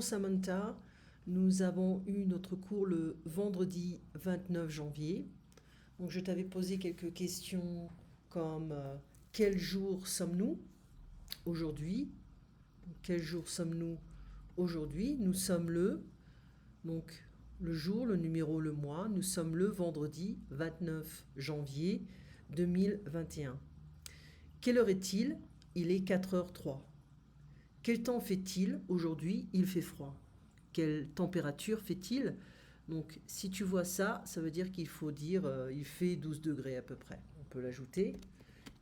Samantha, nous avons eu notre cours le vendredi 29 janvier. Donc je t'avais posé quelques questions comme quel jour sommes-nous aujourd'hui? Quel jour sommes-nous aujourd'hui? Nous sommes donc le jour, le numéro, le mois, nous sommes le vendredi 29 janvier 2021. Quelle heure est-il? Il est 4h03. Quel temps fait-il aujourd'hui? Il fait froid. Quelle température fait-il? Donc si tu vois ça, ça veut dire qu'il faut dire il fait 12 degrés à peu près. On peut l'ajouter.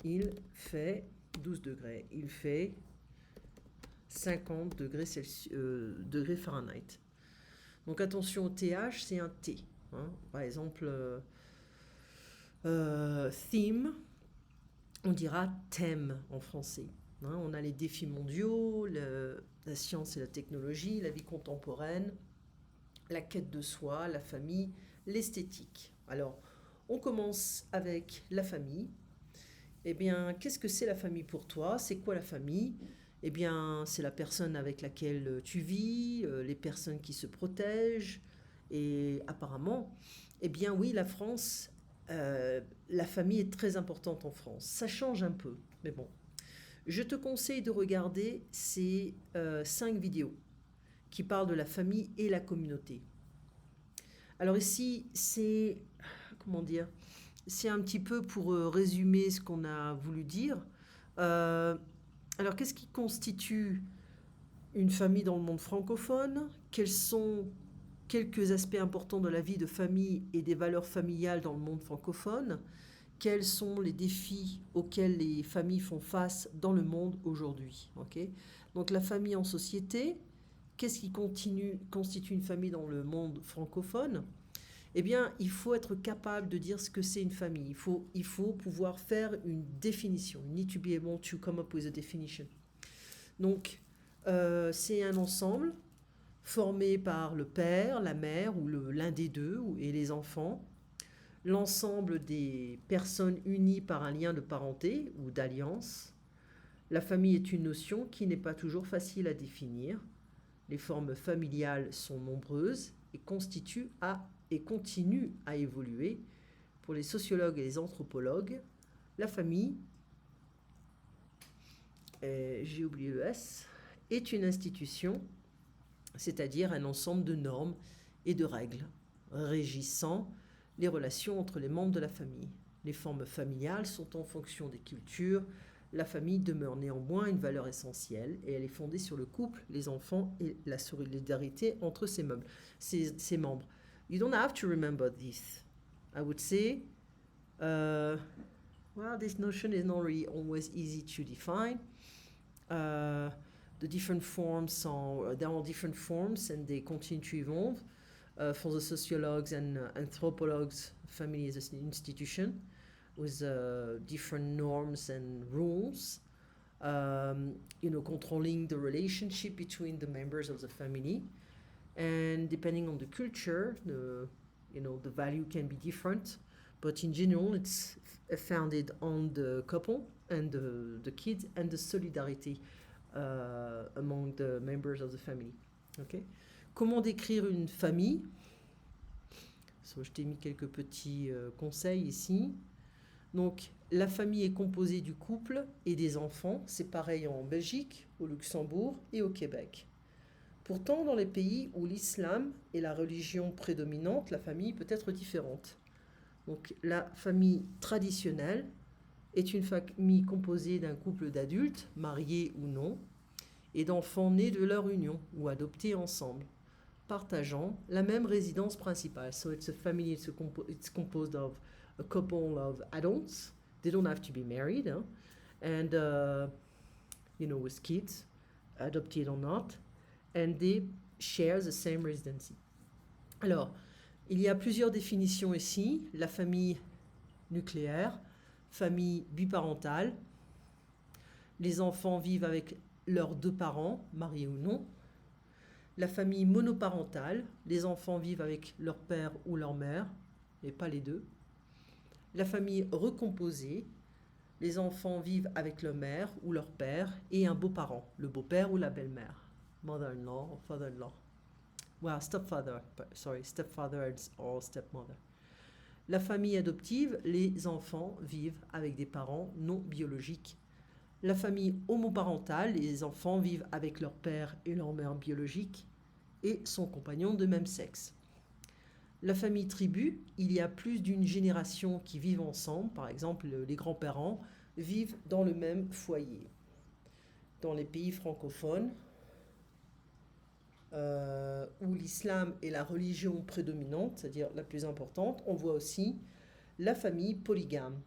Il fait 12 degrés. Il fait 50 degrés, degrés Fahrenheit. Donc attention au TH, c'est un T. Hein. Par exemple, theme, on dira thème en français. Hein, on a les défis mondiaux, la science et la technologie, la vie contemporaine, la quête de soi, la famille, l'esthétique. Alors, on commence avec la famille. Eh bien, qu'est-ce que c'est la famille pour toi? C'est quoi la famille? Eh bien, c'est la personne avec laquelle tu vis, les personnes qui se protègent. Et apparemment, eh bien oui, la famille est très importante en France. Ça change un peu, mais bon. Je te conseille de regarder ces 5 vidéos qui parlent de la famille et la communauté. Alors ici, comment dire, c'est un petit peu pour résumer ce qu'on a voulu dire. Euh, alors, qu'est-ce qui constitue une famille dans le monde francophone? Quels sont quelques aspects importants de la vie de famille et des valeurs familiales dans le monde francophone? Quels sont les défis auxquels les familles font face dans le monde aujourd'hui? Okay. Donc la famille en société, qu'est-ce qui constitue une famille dans le monde francophone? Eh bien, il faut être capable de dire ce que c'est une famille. Il faut pouvoir faire une définition. You need to be able to come up with a definition. Donc, c'est un ensemble formé par le père, la mère ou l'un des deux et les enfants. L'ensemble des personnes unies par un lien de parenté ou d'alliance. La famille est une notion qui n'est pas toujours facile à définir. Les formes familiales sont nombreuses et continuent à évoluer. Pour les sociologues et les anthropologues, la famille, j'ai oublié le S, est une institution, c'est-à-dire un ensemble de normes et de règles régissant les relations entre les membres de la famille. Les formes familiales sont en fonction des cultures. La famille demeure néanmoins une valeur essentielle et elle est fondée sur le couple, les enfants et la solidarité entre ses membres. You don't have to remember this. I would say, well, this notion is not really always easy to define. The different forms there are different forms and they continue to evolve. For the sociologues and anthropologues, family is an institution with different norms and rules, controlling the relationship between the members of the family. And depending on the culture, the value can be different. But in general, it's founded on the couple and the kids and the solidarity among the members of the family. Okay? Comment décrire une famille? Je t'ai mis quelques petits conseils ici. Donc, la famille est composée du couple et des enfants. C'est pareil en Belgique, au Luxembourg et au Québec. Pourtant, dans les pays où l'islam est la religion prédominante, la famille peut être différente. Donc, la famille traditionnelle est une famille composée d'un couple d'adultes, mariés ou non, et d'enfants nés de leur union ou adoptés ensemble, partageant la même résidence principale. So it's a family, it's composed of a couple of adults. They don't have to be married, hein? And, with kids, adopted or not, and they share the same residency. Alors, il y a plusieurs définitions ici. La famille nucléaire, famille biparentale. Les enfants vivent avec leurs deux parents, mariés ou non. La famille monoparentale, les enfants vivent avec leur père ou leur mère, mais pas les deux. La famille recomposée, les enfants vivent avec leur mère ou leur père et un beau-parent, le beau-père ou la belle-mère. mother-in-law or father-in-law. Well, stepfather, sorry, stepfather or stepmother. La famille adoptive, les enfants vivent avec des parents non biologiques. La famille homoparentale, les enfants vivent avec leur père et leur mère biologique et son compagnon de même sexe. La famille tribu, il y a plus d'une génération qui vivent ensemble. Par exemple, les grands-parents vivent dans le même foyer. Dans les pays francophones, où l'islam est la religion prédominante, c'est-à-dire la plus importante, on voit aussi la famille polygame.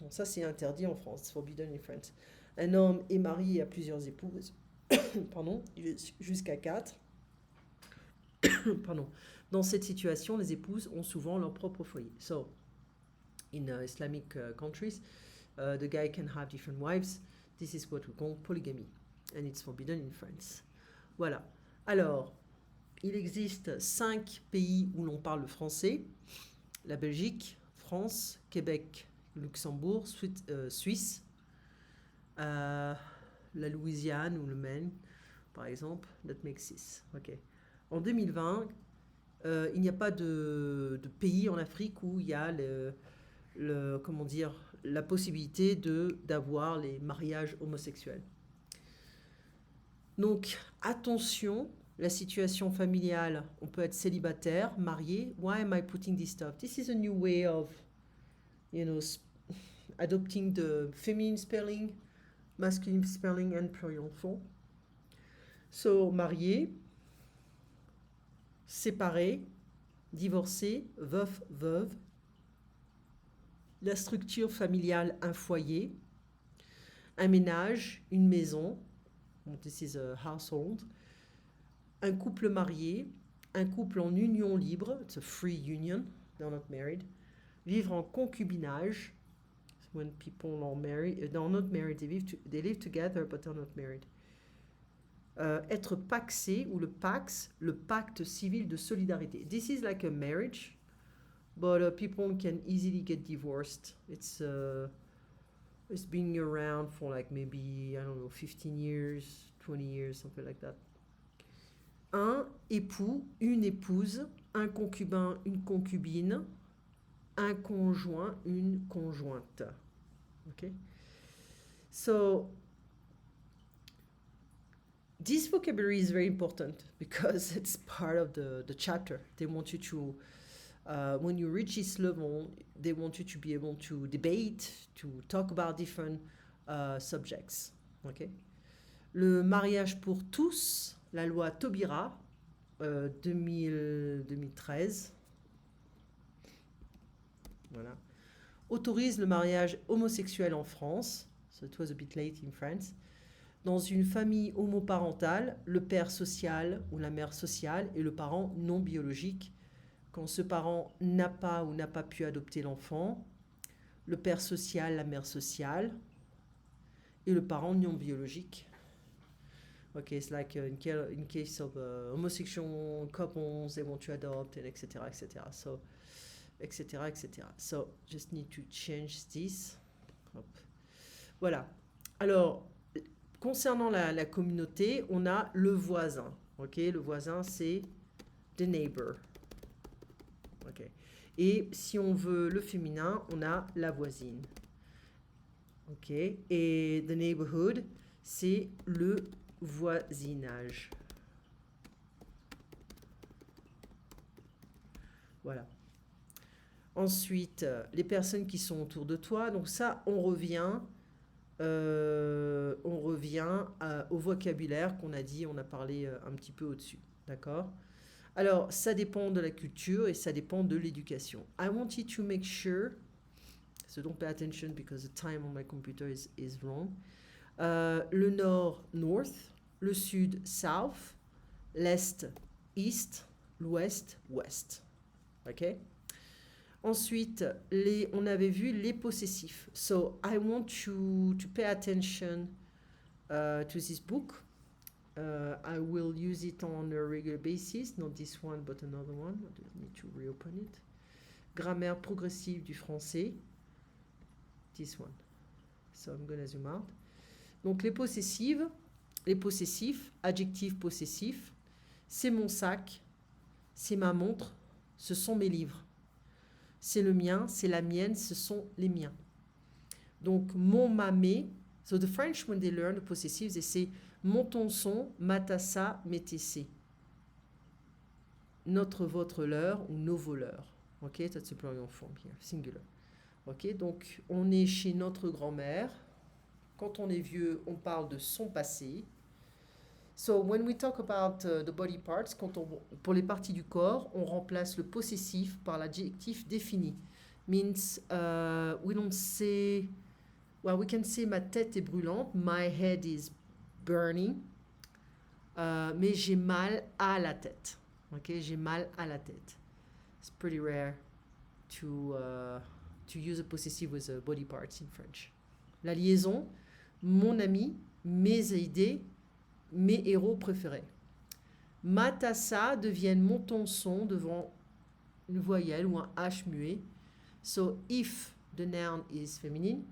Donc ça, c'est interdit en France, it's forbidden in France. Un homme est marié à plusieurs épouses, pardon, jusqu'à 4. Pardon. Dans cette situation, les épouses ont souvent leur propre foyer. So, in Islamic countries, the guy can have different wives. This is what we call polygamy, and it's forbidden in France. Voilà. Alors, il existe 5 pays où l'on parle le français. La Belgique, France, Québec, Luxembourg, Suisse, la Louisiane ou le Maine, par exemple. That makes 6. Okay. En 2020, il n'y a pas de pays en Afrique où il y a comment dire, la possibilité d'avoir les mariages homosexuels. Donc, attention, la situation familiale, on peut être célibataire, marié. Why am I putting this stuff? This is a new way of, adopting the feminine spelling, masculine spelling and plural form. So, marié, séparé, divorcé, veuf, veuve. La structure familiale, un foyer. Un ménage, une maison. This is a household. Un couple marié, un couple en union libre, it's a free union, they're not married. Vivre en concubinage, when people are married, they're not married, they live together but they're not married. Être paxé ou le pax, le pacte civil de solidarité. This is like a marriage, but people can easily get divorced. It's been around for like maybe, 15 years, 20 years, something like that. Un époux, une épouse, un concubin, une concubine, un conjoint, une conjointe. Okay? So, this vocabulary is very important because it's part of the chapter. They want you to, when you reach this level, they want you to be able to debate, to talk about different subjects. Okay? Le mariage pour tous, la loi Taubira, 2013, voilà, autorise le mariage homosexuel en France. So it was a bit late in France. Dans une famille homoparentale, le père social ou la mère sociale est le parent non biologique. Quand ce parent n'a pas ou n'a pas pu adopter l'enfant, le père social, la mère sociale et le parent non biologique. Okay, it's like in case of homosexual couples, they want to adopt, and etc., etc. So, etc., etc. So, just need to change this. Hop. Voilà. Alors, concernant la communauté, on a le voisin. Ok, le voisin, c'est the neighbor. Ok. Et si on veut le féminin, on a la voisine. Ok. Et the neighborhood, c'est le voisinage. Voilà. Ensuite, les personnes qui sont autour de toi. Donc ça, on revient au vocabulaire qu'on a dit, on a parlé un petit peu au-dessus. D'accord? Alors, ça dépend de la culture et ça dépend de l'éducation. I want you to make sure, so don't pay attention because the time on my computer is wrong. Le nord, north, le sud, south, l'est, east, l'ouest, west. Ok? Ensuite, on avait vu les possessifs. So, I want you to pay attention to this book. I will use it on a regular basis, not this one, but another one. I need to reopen it. Grammaire progressive du français. This one. So, I'm going to zoom out. Donc, les possessives, les possessifs, adjectifs possessifs, c'est mon sac, c'est ma montre, ce sont mes livres. C'est le mien, c'est la mienne, ce sont les miens. Donc, mon, ma, mes. So the French, when they learn the possessives, they say mon, ton, son, ma, ta, sa, mes, tes, ses. Notre, votre, leur ou nos voleurs. Ok, that's the plural form here, singular. Ok, donc on est chez notre grand-mère. Quand on est vieux, on parle de son passé. So when we talk about the body parts, pour les parties du corps, on remplace le possessif par l'adjectif défini. Means we don't say, well, we can say ma tête est brûlante, my head is burning, mais j'ai mal à la tête. Ok, j'ai mal à la tête. It's pretty rare to use a possessive with a body parts in French. La liaison, mon ami, mes idées, mes héros préférés. Ma, ta, sa deviennent mon, ton, son devant une voyelle ou un H muet. So if the noun is feminine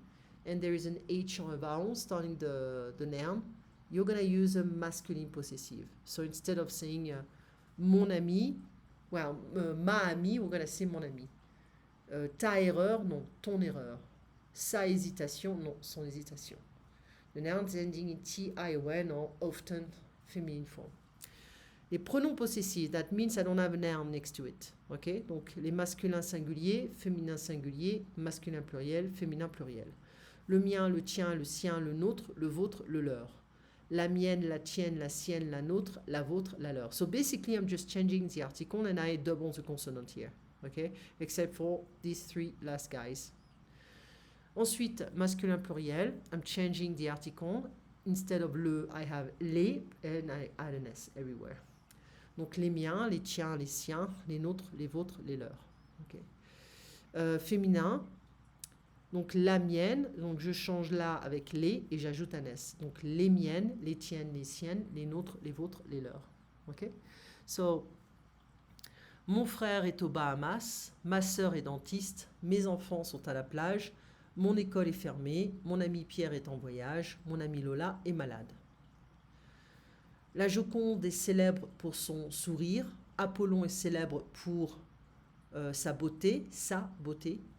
and there is an H or a vowel starting the noun, you're going to use a masculine possessive. So instead of saying mon ami, well, ma ami, we're going to say mon ami. Ta erreur, non, ton erreur. Sa hésitation, non, son hésitation. The nouns ending in T-I-O-N are often feminine form. Les pronoms possessifs, that means I don't have a noun next to it. Ok, donc les masculins singuliers, féminins singuliers, masculin pluriel, féminin pluriel. Le mien, le tien, le sien, le nôtre, le vôtre, le leur. La mienne, la tienne, la sienne, la nôtre, la vôtre, la leur. So basically I'm just changing the article and I double the consonant here. Okay, except for these three last guys. Ensuite, masculin pluriel, I'm changing the article. Instead of le, I have les, and I add an S everywhere. Donc les miens, les tiens, les siens, les nôtres, les vôtres, les leurs. Okay. Féminin, donc la mienne, donc je change la avec les et j'ajoute un S. Donc les miennes, les tiennes, les siennes, les nôtres, les vôtres, les leurs. Okay? So, mon frère est aux Bahamas, ma sœur est dentiste, mes enfants sont à la plage, mon école est fermée, mon ami Pierre est en voyage, mon ami Lola est malade. La Joconde est célèbre pour son sourire, Apollon est célèbre pour sa beauté.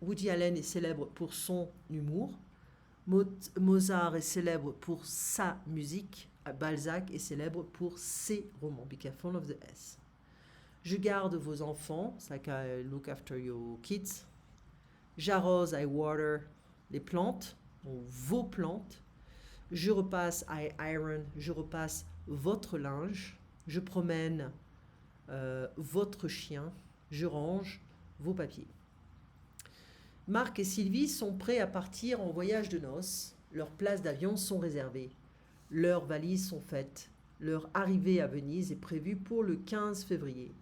Woody Allen est célèbre pour son humour, Mozart est célèbre pour sa musique, Balzac est célèbre pour ses romans. Be careful of the S. Je garde vos enfants, it's like I look after your kids. J'arrose, I water les plantes, ou vos plantes. Je repasse, I iron, je repasse votre linge. Je promène votre chien. Je range vos papiers. Marc et Sylvie sont prêts à partir en voyage de noces. Leurs places d'avion sont réservées. Leurs valises sont faites. Leur arrivée à Venise est prévue pour le 15 février.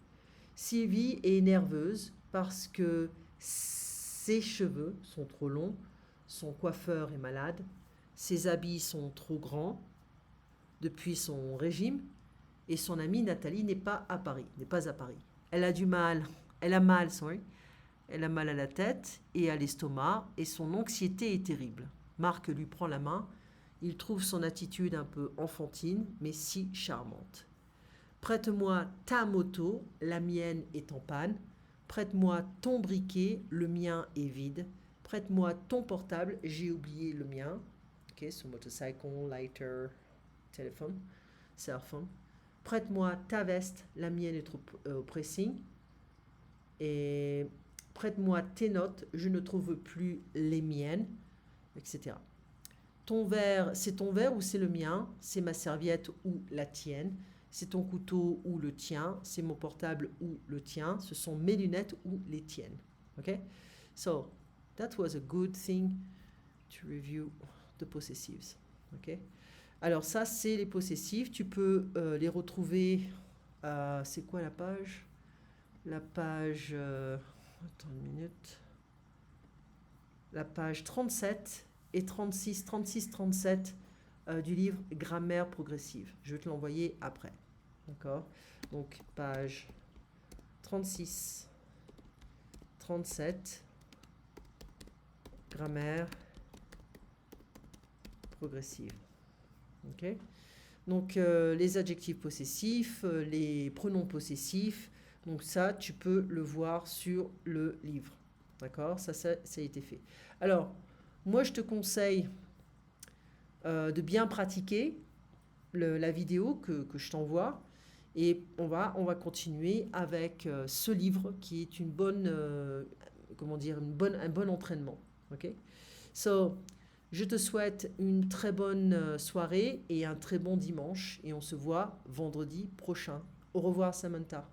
Sylvie est nerveuse parce que ses cheveux sont trop longs, son coiffeur est malade, ses habits sont trop grands depuis son régime et son amie Nathalie n'est pas à Paris. Elle a mal à la tête et à l'estomac et son anxiété est terrible. Marc lui prend la main. Il trouve son attitude un peu enfantine, mais si charmante. Prête-moi ta moto, la mienne est en panne. Prête-moi ton briquet, le mien est vide. Prête-moi ton portable, j'ai oublié le mien. Ok, so motorcycle, lighter, téléphone, cell phone. Prête-moi ta veste, la mienne est trop au pressing. Et prête-moi tes notes, je ne trouve plus les miennes, etc. Ton verre, c'est ton verre ou c'est le mien? C'est ma serviette ou la tienne? C'est ton couteau ou le tien? C'est mon portable ou le tien? Ce sont mes lunettes ou les tiennes? Okay? So, that was a good thing to review the possessives. Okay? Alors ça, c'est les possessifs. Tu peux les retrouver... c'est quoi la page? La page... attends une minute. La page 37 et 36, 37 du livre Grammaire progressive. Je vais te l'envoyer après. D'accord? Donc, page 36, 37, Grammaire progressive. OK? Donc, les adjectifs possessifs, les pronoms possessifs. Donc, ça, tu peux le voir sur le livre. D'accord? Ça a été fait. Alors, moi, je te conseille de bien pratiquer la vidéo que je t'envoie. Et on va continuer avec ce livre qui est une bonne, comment dire, un bon entraînement. OK? So, je te souhaite une très bonne soirée et un très bon dimanche. Et on se voit vendredi prochain. Au revoir, Samantha.